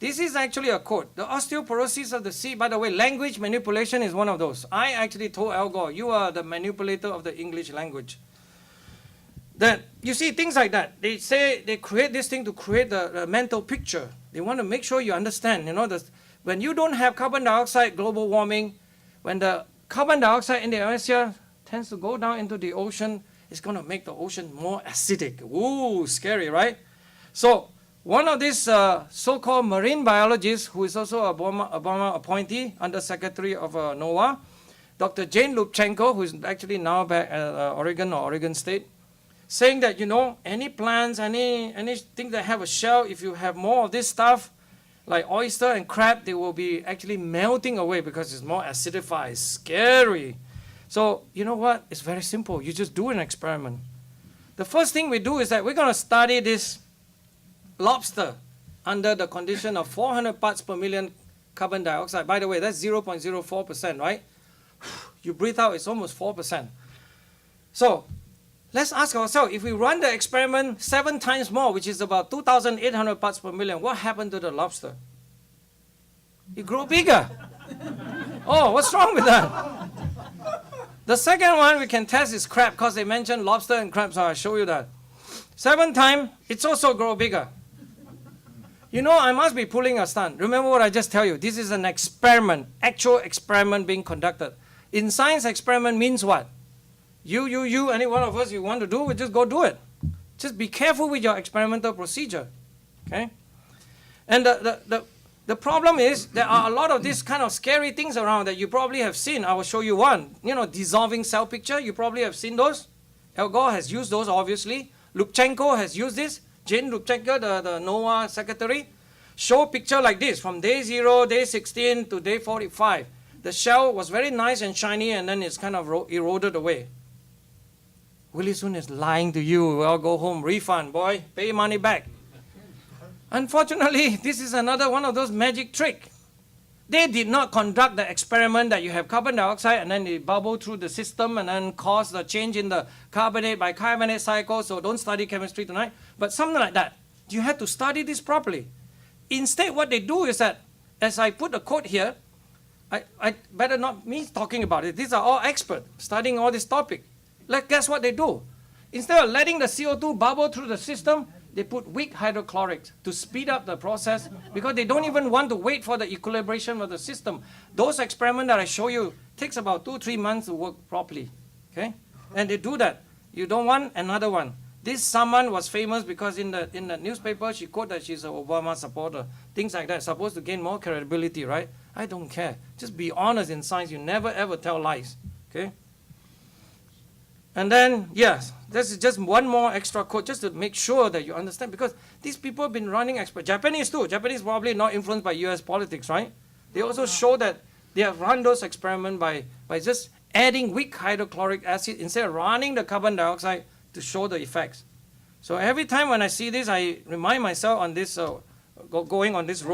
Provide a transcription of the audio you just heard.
This is actually a quote. The osteoporosis of the sea, by the way, language manipulation is one of those. I actually told Al Gore, you are the manipulator of the English language. That, you see, things like that. They say they create this thing to create the mental picture. They want to make sure you understand, when you don't have carbon dioxide, global warming, when the carbon dioxide in the atmosphere tends to go down into the ocean, it's going to make the ocean more acidic. Ooh, scary, right? So one of these so-called marine biologists, who is also a Obama appointee, Under Secretary of NOAA, Dr. Jane Lubchenco, who is actually now back at Oregon State, saying that, any plants, anything that have a shell, if you have more of this stuff, like oyster and crab, they will be actually melting away because it's more acidified. It's scary. So, you know what? It's very simple. You just do an experiment. The first thing we do is that we're going to study this lobster under the condition of 400 parts per million carbon dioxide. By the way, that's 0.04%, right? You breathe out, it's almost 4%. So, let's ask ourselves, if we run the experiment 7 times more, which is about 2,800 parts per million, what happened to the lobster? It grew bigger. Oh, what's wrong with that? The second one we can test is crab, because they mentioned lobster and crab, so I'll show you that. 7 times, it's also grow bigger. I must be pulling a stunt. Remember what I just tell you. This is an experiment, actual experiment being conducted. In science, experiment means what? You, any one of us you want to do, we just go do it. Just be careful with your experimental procedure, okay? And the problem is there are a lot of these kind of scary things around that you probably have seen. I will show you one. Dissolving cell picture. You probably have seen those. Al Gore has used those, obviously. Lubchenco has used this. Jane Lubchenco, the NOAA secretary, show picture like this from day 0, day 16 to day 45. The shell was very nice and shiny, and then it's kind of eroded away. Willie Soon is lying to you. Well, go home, refund, boy, pay money back. Unfortunately, this is another one of those magic tricks. They did not conduct the experiment that you have carbon dioxide and then it bubble through the system and then cause the change in the carbonate by carbonate cycle, so don't study chemistry tonight, but something like that. You have to study this properly. Instead, what they do is that, as I put a quote here, I better not me talking about it. These are all experts studying all this topic. Guess what they do? Instead of letting the CO2 bubble through the system, they put weak hydrochlorics to speed up the process because they don't even want to wait for the equilibration of the system. Those experiments that I show you takes about 2-3 months to work properly, okay? And they do that. You don't want another one. This someone was famous because in the newspaper she quoted that she's an Obama supporter. Things like that, supposed to gain more credibility, right? I don't care. Just be honest in science. You never ever tell lies, okay? And then, yes, this is just one more extra quote just to make sure that you understand, because these people have been running Japanese too. Japanese probably not influenced by US politics, right? They also show that they have run those experiments by just adding weak hydrochloric acid instead of running the carbon dioxide to show the effects. So every time when I see this, I remind myself on this, going on this road.